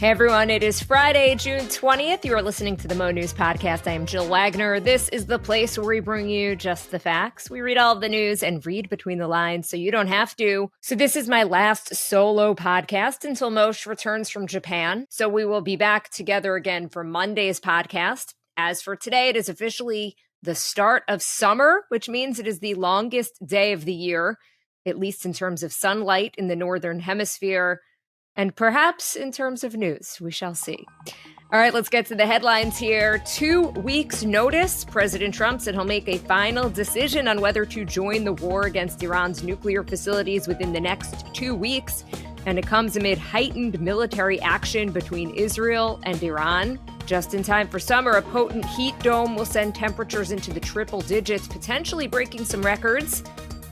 Hey everyone, it is Friday, June 20th. You are listening to the Mo News Podcast. I am Jill Wagner. This is the place where we bring you just the facts. We read all of the news and read between the lines so you don't have to. So this is my last solo podcast until Moshe returns from Japan. So we will be back together again for Monday's podcast. As for today, it is officially the start of summer, which means it is the longest day of the year, at least in terms of sunlight in the Northern Hemisphere. And perhaps in terms of news, we shall see. All right, let's get to the headlines here. 2 weeks notice. President Trump said he'll make a final decision on whether to join the war against Iran's nuclear facilities within the next 2 weeks. And it comes amid heightened military action between Israel and Iran. Just in time for summer, a potent heat dome will send temperatures into the triple digits, potentially breaking some records.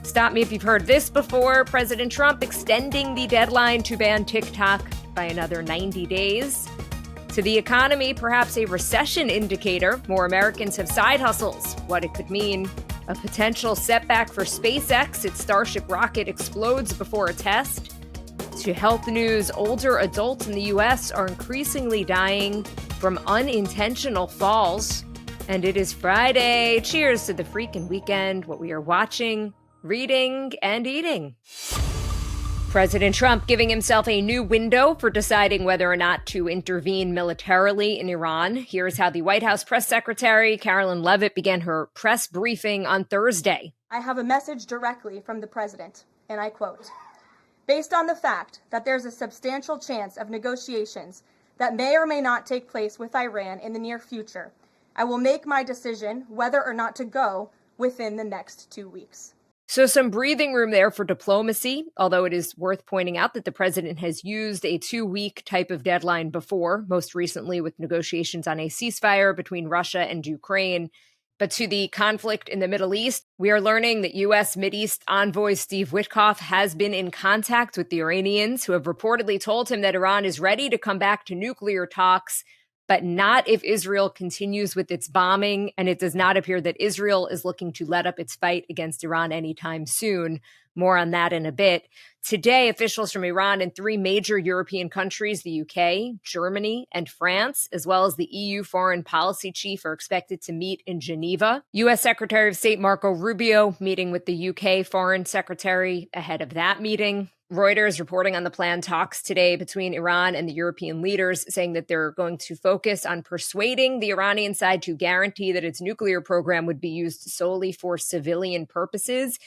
Stop me if you've heard this before. President Trump extending the deadline to ban TikTok by another 90 days. To the economy, perhaps a recession indicator. More Americans have side hustles. What it could mean. A potential setback for SpaceX. Its Starship rocket explodes before a test. To health news, older adults in the U.S. are increasingly dying from unintentional falls. And it is Friday. Cheers to the freaking weekend, what we are watching, reading, and eating. President Trump giving himself a new window for deciding whether or not to intervene militarily in Iran. Here's how the White House press secretary, Carolyn Leavitt, began her press briefing on Thursday. I have a message directly from the president, and I quote, "Based on the fact that there's a substantial chance of negotiations that may or may not take place with Iran in the near future, I will make my decision whether or not to go within the next 2 weeks." So some breathing room there for diplomacy, although it is worth pointing out that the president has used a 2-week type of deadline before, most recently with negotiations on a ceasefire between Russia and Ukraine. But to the conflict in the Middle East, we are learning that U.S. Mideast envoy Steve Witkoff has been in contact with the Iranians, who have reportedly told him that Iran is ready to come back to nuclear talks, but not if Israel continues with its bombing, and it does not appear that Israel is looking to let up its fight against Iran anytime soon. More on that in a bit. Today, officials from Iran and 3 major European countries, the UK, Germany, and France, as well as the EU foreign policy chief, are expected to meet in Geneva. U.S. Secretary of State Marco Rubio meeting with the UK foreign secretary ahead of that meeting. Reuters reporting on the planned talks today between Iran and the European leaders, saying that they're going to focus on persuading the Iranian side to guarantee that its nuclear program would be used solely for civilian purposes.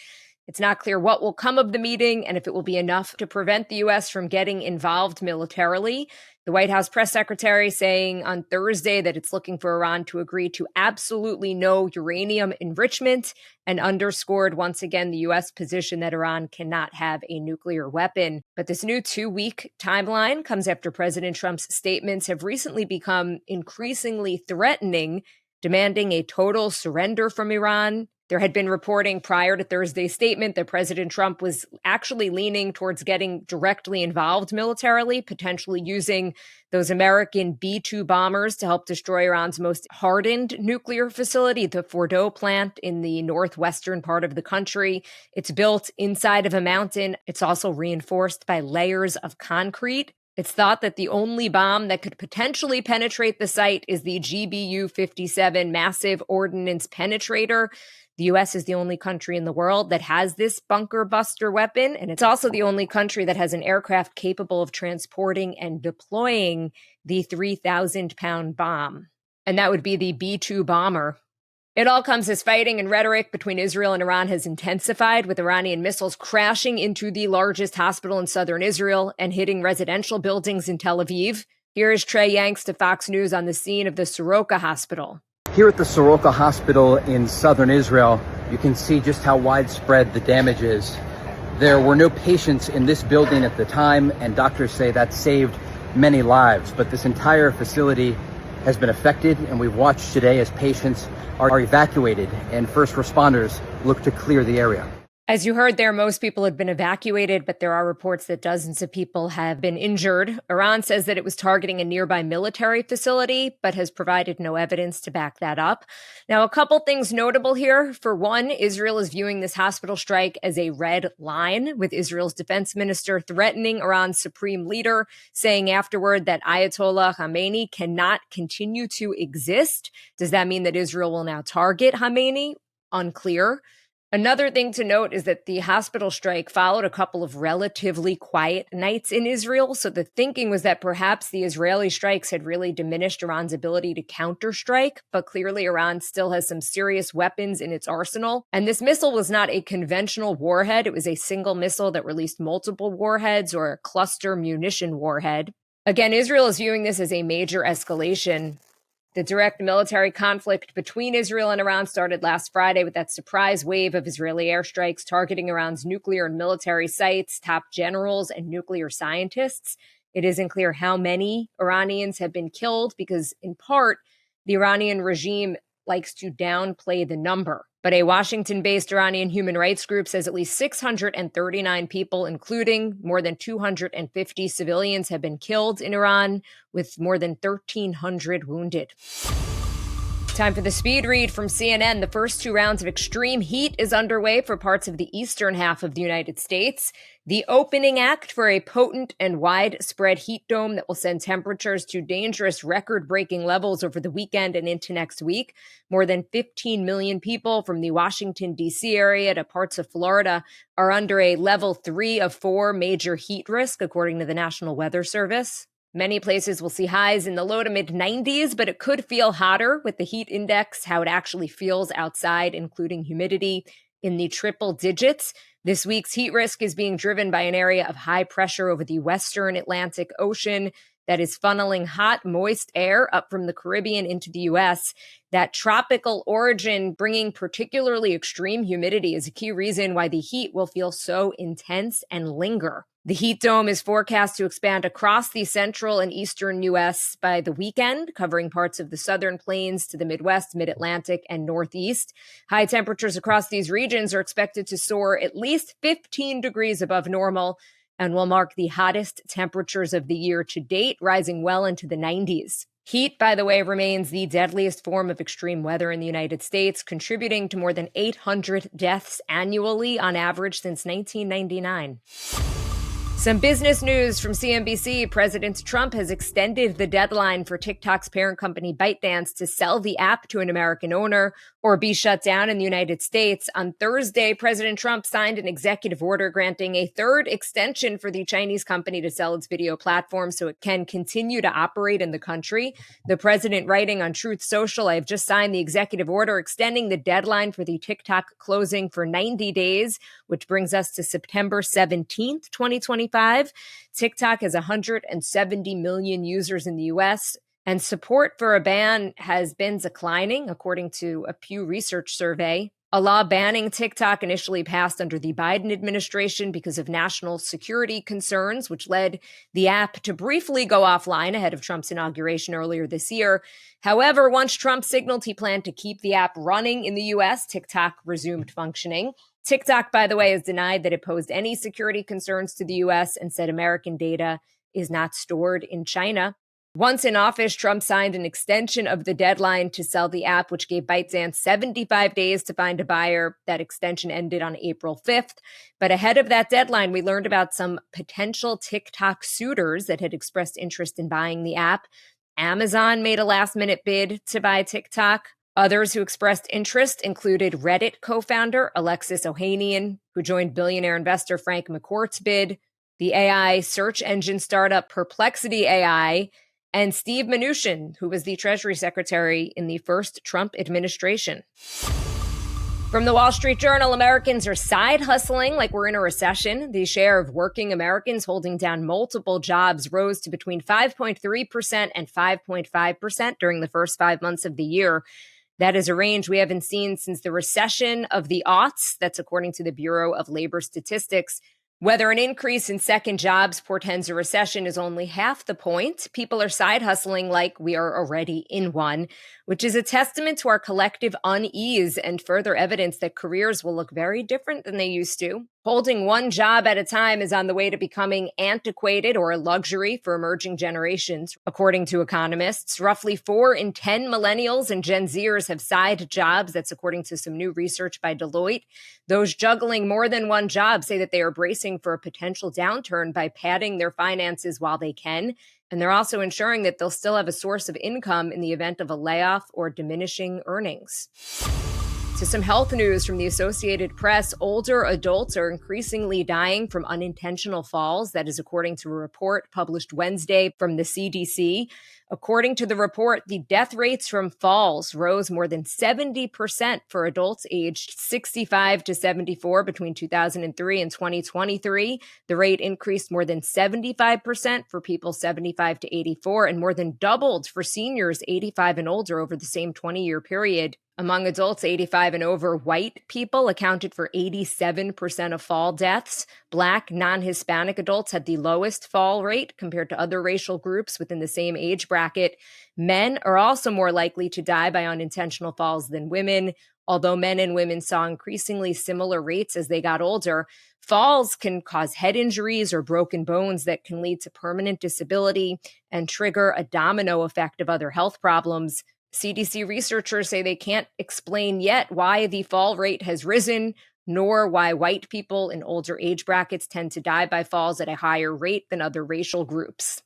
It's not clear what will come of the meeting and if it will be enough to prevent the U.S. from getting involved militarily. The White House press secretary saying on Thursday that it's looking for Iran to agree to absolutely no uranium enrichment, and underscored once again the U.S. position that Iran cannot have a nuclear weapon. But this new 2-week timeline comes after President Trump's statements have recently become increasingly threatening, demanding a total surrender from Iran. There had been reporting prior to Thursday's statement that President Trump was actually leaning towards getting directly involved militarily, potentially using those American B-2 bombers to help destroy Iran's most hardened nuclear facility, the Fordow plant in the northwestern part of the country. It's built inside of a mountain. It's also reinforced by layers of concrete. It's thought that the only bomb that could potentially penetrate the site is the GBU-57 massive ordnance penetrator. The U.S. is the only country in the world that has this bunker buster weapon, and it's also the only country that has an aircraft capable of transporting and deploying the 3,000-pound bomb. And that would be the B-2 bomber. It all comes as fighting and rhetoric between Israel and Iran has intensified, with Iranian missiles crashing into the largest hospital in southern Israel and hitting residential buildings in Tel Aviv. Here is Trey Yanks to Fox News on the scene of the Soroka Hospital. Here at the Soroka Hospital in southern Israel, you can see just how widespread the damage is. There were no patients in this building at the time, and doctors say that saved many lives. But this entire facility has been affected, and we've watched today as patients are evacuated and first responders look to clear the area. As you heard there, most people had been evacuated, but there are reports that dozens of people have been injured. Iran says that it was targeting a nearby military facility, but has provided no evidence to back that up. Now, a couple things notable here. For one, Israel is viewing this hospital strike as a red line, with Israel's defense minister threatening Iran's supreme leader, saying afterward that Ayatollah Khamenei cannot continue to exist. Does that mean that Israel will now target Khamenei? Unclear. Another thing to note is that the hospital strike followed a couple of relatively quiet nights in Israel. So the thinking was that perhaps the Israeli strikes had really diminished Iran's ability to counterstrike, but clearly Iran still has some serious weapons in its arsenal. And this missile was not a conventional warhead. It was a single missile that released multiple warheads, or a cluster munition warhead. Again, Israel is viewing this as a major escalation. The direct military conflict between Israel and Iran started last Friday with that surprise wave of Israeli airstrikes targeting Iran's nuclear and military sites, top generals, and nuclear scientists. It isn't clear how many Iranians have been killed because, in part, the Iranian regime likes to downplay the number. But a Washington-based Iranian human rights group says at least 639 people, including more than 250 civilians, have been killed in Iran, with more than 1,300 wounded. Time for the speed read from CNN. The first two rounds of extreme heat is underway for parts of the eastern half of the United States. The opening act for a potent and widespread heat dome that will send temperatures to dangerous record-breaking levels over the weekend and into next week. More than 15 million people from the Washington, D.C. area to parts of Florida are under a level 3 of 4 major heat risk, according to the National Weather Service. Many places will see highs in the low to mid 90s, but it could feel hotter with the heat index, how it actually feels outside, including humidity, in the triple digits. This week's heat risk is being driven by an area of high pressure over the western Atlantic Ocean that is funneling hot, moist air up from the Caribbean into the U.S. That tropical origin bringing particularly extreme humidity is a key reason why the heat will feel so intense and linger. The heat dome is forecast to expand across the central and eastern U.S. by the weekend, covering parts of the southern plains to the Midwest, mid-Atlantic, and Northeast. High temperatures across these regions are expected to soar at least 15 degrees above normal and will mark the hottest temperatures of the year to date, rising well into the 90s. Heat, by the way, remains the deadliest form of extreme weather in the United States, contributing to more than 800 deaths annually on average since 1999. Some business news from CNBC. President Trump has extended the deadline for TikTok's parent company ByteDance to sell the app to an American owner or be shut down in the United States. On Thursday, President Trump signed an executive order granting a third extension for the Chinese company to sell its video platform so it can continue to operate in the country. The president writing on Truth Social, "I have just signed the executive order extending the deadline for the TikTok closing for 90 days, which brings us to September 17th, 2025. TikTok has 170 million users in the U.S., and support for a ban has been declining, according to a Pew Research survey. A law banning TikTok initially passed under the Biden administration because of national security concerns, which led the app to briefly go offline ahead of Trump's inauguration earlier this year. However, once Trump signaled he planned to keep the app running in the U.S., TikTok resumed functioning. TikTok, by the way, has denied that it posed any security concerns to the U.S. and said American data is not stored in China. Once in office, Trump signed an extension of the deadline to sell the app, which gave ByteDance 75 days to find a buyer. That extension ended on April 5th. But ahead of that deadline, we learned about some potential TikTok suitors that had expressed interest in buying the app. Amazon made a last-minute bid to buy TikTok. Others who expressed interest included Reddit co-founder Alexis Ohanian, who joined billionaire investor Frank McCourt's bid, the AI search engine startup Perplexity AI, and Steve Mnuchin, who was the Treasury Secretary in the first Trump administration. From the Wall Street Journal, Americans are side hustling like we're in a recession. The share of working Americans holding down multiple jobs rose to between 5.3% and 5.5% during the first 5 months of the year. That is a range we haven't seen since the recession of the aughts. That's according to the Bureau of Labor Statistics. Whether an increase in second jobs portends a recession is only half the point. People are side hustling like we are already in one. which is a testament to our collective unease and further evidence that careers will look very different than they used to. Holding one job at a time is on the way to becoming antiquated or a luxury for emerging generations. According to economists, roughly 4 in 10 millennials and Gen Zers have side jobs. That's according to some new research by Deloitte. Those juggling more than one job say that they are bracing for a potential downturn by padding their finances while they can. And they're also ensuring that they'll still have a source of income in the event of a layoff or diminishing earnings. To some health news from the Associated Press, older adults are increasingly dying from unintentional falls. That is according to a report published Wednesday from the CDC. According to the report, the death rates from falls rose more than 70% for adults aged 65 to 74 between 2003 and 2023. The rate increased more than 75% for people 75 to 84 and more than doubled for seniors 85 and older over the same 20-year period. Among adults 85 and over, white people accounted for 87% of fall deaths. Black, non-Hispanic adults had the lowest fall rate compared to other racial groups within the same age bracket. Men are also more likely to die by unintentional falls than women. Although men and women saw increasingly similar rates as they got older, falls can cause head injuries or broken bones that can lead to permanent disability and trigger a domino effect of other health problems. CDC researchers say they can't explain yet why the fall rate has risen, nor why white people in older age brackets tend to die by falls at a higher rate than other racial groups.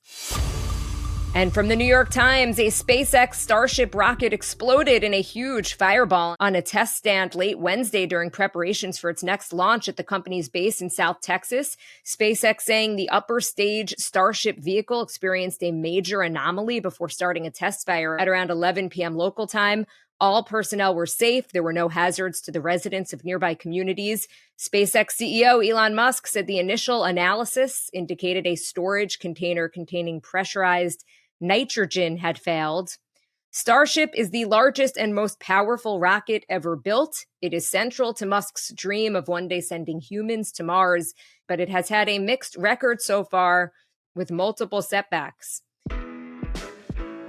And from the New York Times, a SpaceX Starship rocket exploded in a huge fireball on a test stand late Wednesday during preparations for its next launch at the company's base in South Texas. SpaceX saying the upper stage Starship vehicle experienced a major anomaly before starting a test fire at around 11 p.m. local time. All personnel were safe. There were no hazards to the residents of nearby communities. SpaceX CEO Elon Musk said the initial analysis indicated a storage container containing pressurized nitrogen had failed. Starship is the largest and most powerful rocket ever built. It is central to Musk's dream of one day sending humans to Mars, but it has had a mixed record so far with multiple setbacks.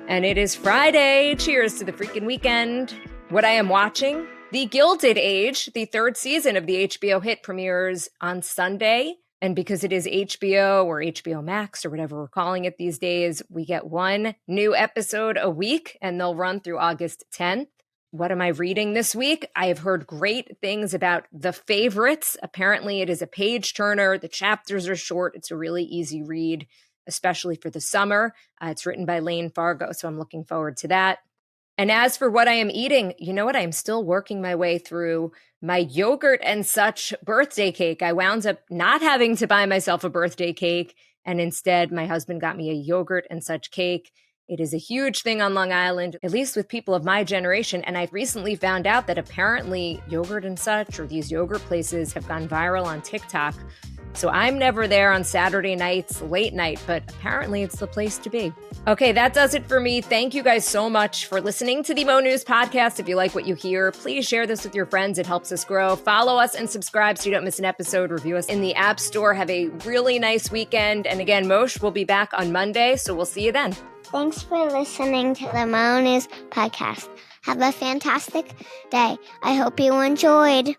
And it is Friday. Cheers to the freaking weekend. What I am watching, The Gilded Age, the 3rd season of the HBO hit, premieres on Sunday. And because it is HBO or HBO Max or whatever we're calling it these days, we get one new episode a week and they'll run through August 10th. What am I reading this week? I have heard great things about The Favorites. Apparently it is a page turner. The chapters are short. It's a really easy read, especially for the summer. It's written by Lane Fargo, so I'm looking forward to that. And as for what I am eating, you know what? I'm still working my way through my yogurt and such birthday cake. I wound up not having to buy myself a birthday cake, and instead my husband got me a yogurt and such cake. It is a huge thing on Long Island, at least with people of my generation, and I've recently found out that apparently yogurt and such, or these yogurt places, have gone viral on TikTok. So I'm never there on Saturday nights, late night, but apparently it's the place to be. Okay, that does it for me. Thank you guys so much for listening to the Mo News podcast. If you like what you hear, please share this with your friends. It helps us grow. Follow us and subscribe so you don't miss an episode. Review us in the App Store. Have a really nice weekend. And again, Moshe will be back on Monday, so we'll see you then. Thanks for listening to the Mo News podcast. Have a fantastic day. I hope you enjoyed.